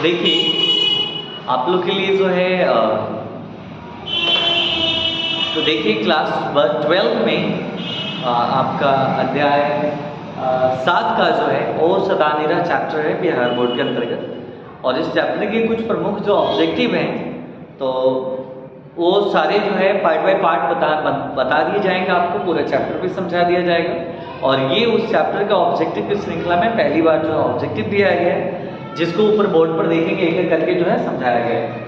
देखिए आप लोग के लिए जो है तो देखिए क्लास 12 में आपका अध्याय 7 का जो है ओ सदानीरा चैप्टर है बिहार बोर्ड के अंतर्गत। और इस चैप्टर के कुछ प्रमुख जो ऑब्जेक्टिव हैं तो वो सारे जो है पार्ट बाय पार्ट बता दिए जाएंगे, आपको पूरा चैप्टर भी समझा दिया जाएगा। और ये उस चैप्टर का ऑब्जेक्टिव की श्रृंखला में पहली बार जो है ऑब्जेक्टिव दिया गया है, जिसको ऊपर बोर्ड पर देखेंगे एक एक करके जो है समझाया गया है।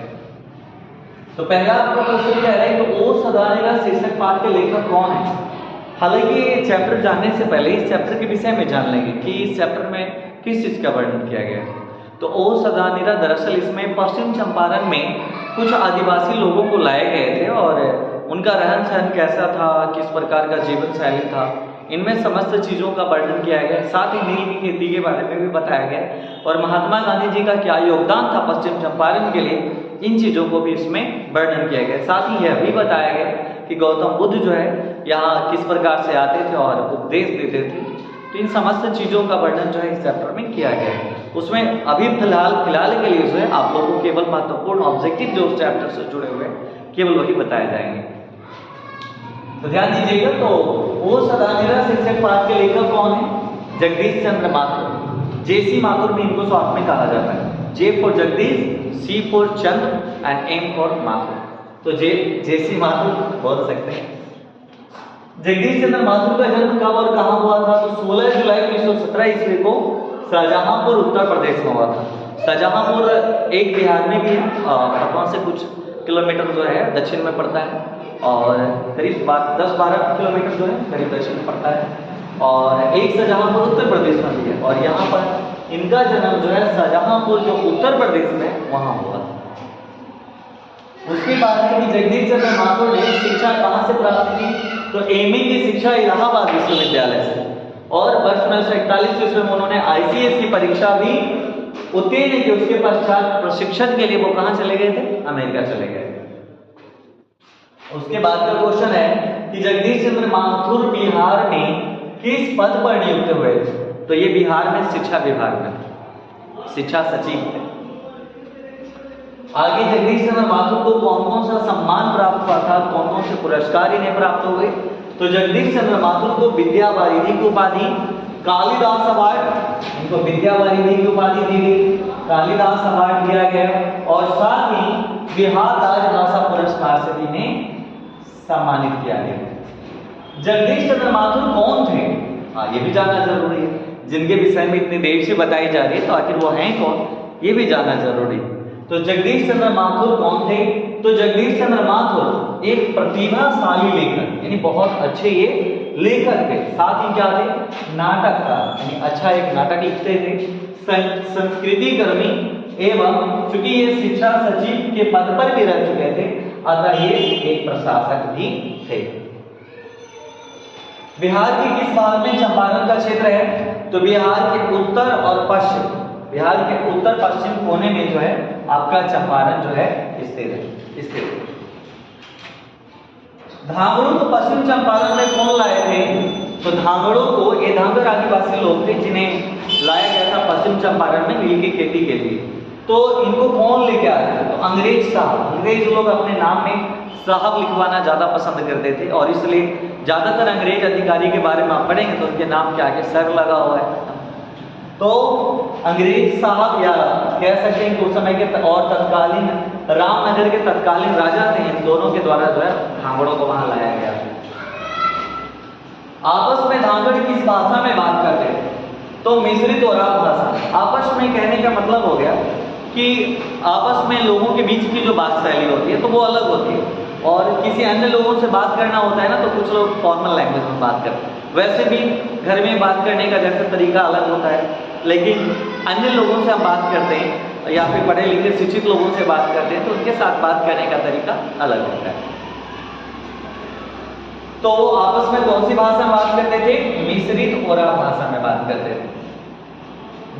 तो पहला आपका क्वेश्चन क्या है कि ओ सदानीरा शीर्षक पाठ के लेखक कौन है। हालांकि ये चैप्टर जानने से पहले इस चैप्टर के विषय में जान लेंगे कि इस चैप्टर में किस चीज का वर्णन किया गया है। तो ओ सदानीरा दरअसल इसमें पश्चिम चंपारण में कुछ आदिवासी लोगों को लाए गए थे और उनका रहन सहन कैसा था, किस प्रकार का जीवन शैली था, इनमें समस्त चीज़ों का वर्णन किया गया। साथ ही नील की खेती के बारे में भी बताया गया और महात्मा गांधी जी का क्या योगदान था पश्चिम चंपारण के लिए, इन चीज़ों को भी इसमें वर्णन किया गया। साथ ही यह भी बताया गया कि गौतम बुद्ध जो है यहाँ किस प्रकार से आते थे और उपदेश देते थे। तो इन समस्त चीज़ों का वर्णन जो है इस चैप्टर में किया गया है। उसमें अभी फिलहाल के लिए जो है आप लोगों को केवल महत्वपूर्ण ऑब्जेक्टिव जो उस चैप्टर से जुड़े हुए केवल वही बताए जाएंगे। तो ध्यान दीजिएगा। तो ओ सदानीरा शीर्षक पाठ के लेखक कौन है? जगदीश चंद्र माथुर। जेसी माथुर भी इनको शॉर्ट में कहा जाता है। J for Jagdish, C for Chandra and M for Mathur. तो जेसी माथुर बोल सकते हैं। जगदीश चंद्र माथुर का जन्म कब और कहाँ हुआ था? तो 16 जुलाई 1917 ईस्वी को शाहजहांपुर उत्तर प्रदेश में हुआ था। शाहजहांपुर एक बिहार में भी है, पटना से कुछ किलोमीटर जो है दक्षिण में पड़ता है और करीब 10-12 किलोमीटर जो है करीब दक्षिण में पड़ता है। और एक शाहजहांपुर उत्तर प्रदेश में भी है और यहाँ पर इनका जन्म जो है शाहजहांपुर जो उत्तर प्रदेश में वहाँ हुआ। उसके बाद है कि जगदीश चंद्र माथुर ने शिक्षा कहाँ से प्राप्त की? तो एमए की शिक्षा इलाहाबाद विश्वविद्यालय से और वर्ष 1941 ईस्वी में उन्होंने आईसीएस की परीक्षा भी उत्तीर्ण की। उसके पश्चात प्रशिक्षण के लिए वो कहाँ चले गए थे? अमेरिका चले गए। उसके बाद का क्वेश्चन है कि जगदीश चंद्र माथुर बिहार में किस पद पर नियुक्त हुए थे? तो ये बिहार में शिक्षा विभाग में शिक्षा सचिव थे। आगे जगदीश चंद्र माथुर को कौन कौन सा सम्मान प्राप्त हुआ था, कौन कौन से पुरस्कार इन्हें प्राप्त हुए? तो जगदीश चंद्र माथुर को विद्या वारिधि की उपाधि, कालिदास अवार्ड, इनको विद्या वारिधि की उपाधि दी गई, कालिदास अवार्ड दिया गया और साथ ही बिहार राजभाषा पुरस्कार से भी इन्हें सम्मानित किया गया। जगदीश चंद्र माथुर कौन थे? हाँ, ये भी जानना जरूरी है। जिनके विषय में इतनी देर से बताई जा रही है तो आखिर वो हैं कौन, ये भी जानना जरूरी है। तो जगदीश चंद्र माथुर कौन थे? तो जगदीश चंद्र माथुर एक प्रतिभाशाली लेखक यानी बहुत अच्छे ये लेखक थे। साथ ही क्या थे? नाटककार यानी अच्छा एक नाटक लिखते थे, संस्कृति कर्मी एवं चूंकि ये शिक्षा सचिव के पद पर भी रह चुके थे अतः ये एक प्रशासक भी थे। बिहार के किस भाग में चंपारण का क्षेत्र है? तो बिहार के उत्तर और पश्चिम, बिहार के उत्तर पश्चिम कोने में जो है आपका चंपारण जो है स्थित है। धांगड़ों को पश्चिम चंपारण में कौन लाए थे? तो धांगड़ों को ये धांगड़ आदिवासी लोग थे जिन्हें लाया गया था पश्चिम चंपारण में नील की खेती के लिए। तो इनको कौन लेके आए थे? तो अंग्रेज साहब। अंग्रेज लोग अपने नाम में साहब लिखवाना ज्यादा पसंद करते थे और इसलिए ज्यादातर अंग्रेज अधिकारी के बारे में आप पढ़ेंगे तो उनके नाम के आगे सर लगा हुआ है। तो अंग्रेज साहब या कह सकते हैं कि उस समय के और तत्कालीन रामनगर के तत्कालीन राजा थे, इन दोनों के द्वारा जो है धांगड़ों को वहां लाया गया। आपस में धांगड़ किस भाषा में बात करते थे? तो मिश्रित और भाषा। आपस में कहने का मतलब हो गया कि आपस में लोगों के बीच की जो बात शैली होती है तो वो अलग होती है और किसी अन्य लोगों से बात करना होता है ना तो कुछ लोग फॉर्मल लैंग्वेज में बात करते हैं। वैसे भी घर में बात करने का जैसे तरीका अलग होता है, लेकिन अन्य लोगों से हम बात करते हैं या फिर पढ़े लिखे शिक्षित लोगों से बात करते हैं तो उनके साथ बात करने का तरीका अलग होता है। तो आपस में कौन सी भाषा में बात करते थे? मिश्रित ओरा भाषा में बात करते थे।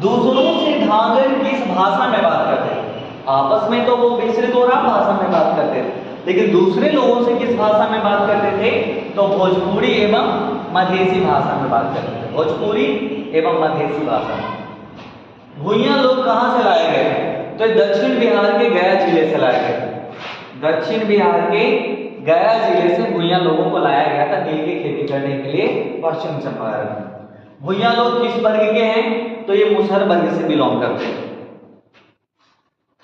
दूसरों से धांगड़ किस भाषा में बात करते थे? आपस में तो वो मिश्रित ओरा भाषा में बात करते थे, लेकिन दूसरे लोगों से किस भाषा में बात करते थे? तो भोजपुरी एवं मधेसी भाषा में बात करते थे। भोजपुरी एवं मधेसी भाषा में। भुइयां लोग कहां से लाए गए? तो तो दक्षिण बिहार के गया जिले से लाया गया। दक्षिण बिहार के गया जिले से भुइयां लोगों को लाया गया था नील की खेती करने के लिए पश्चिम चंपारण में। भुइयां लोग किस वर्ग के हैं? तो ये मुसहर वर्ग से बिलोंग करते हैं।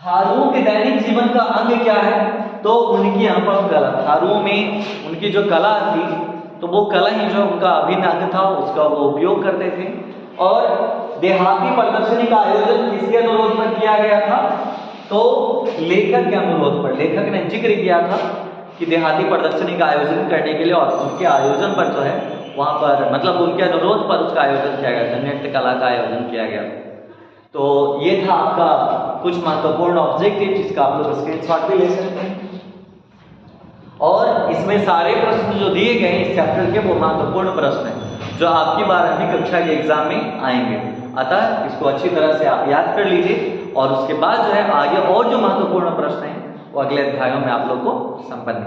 थारुओं के दैनिक जीवन का अंग क्या है? तो उनकी यहाँ पर कला, थारुओं में उनकी जो कला थी तो वो कला ही जो उनका अभिन्न अंग था उसका वो उपयोग करते थे। और देहाती प्रदर्शनी का आयोजन किसके अनुरोध पर किया गया था? तो लेखक के अनुरोध पर। लेखक ने जिक्र किया था कि देहाती प्रदर्शनी का आयोजन करने के लिए, और उनके आयोजन पर जो है वहां पर मतलब उनके अनुरोध पर उसका आयोजन किया गया था, नृत्य कला का आयोजन किया गया। तो ये था आपका कुछ महत्वपूर्ण ऑब्जेक्टिव जिसका आप लोग स्क्रीनशॉट भी ले सकते हैं। और इसमें सारे प्रश्न जो दिए गए इस चैप्टर के वो महत्वपूर्ण प्रश्न हैं जो आपकी 12वीं कक्षा के एग्जाम में आएंगे। अतः इसको अच्छी तरह से आप याद कर लीजिए और उसके बाद जो है आगे और जो महत्वपूर्ण प्रश्न हैं वो अगले अध्यायों में आप लोग को संपन्न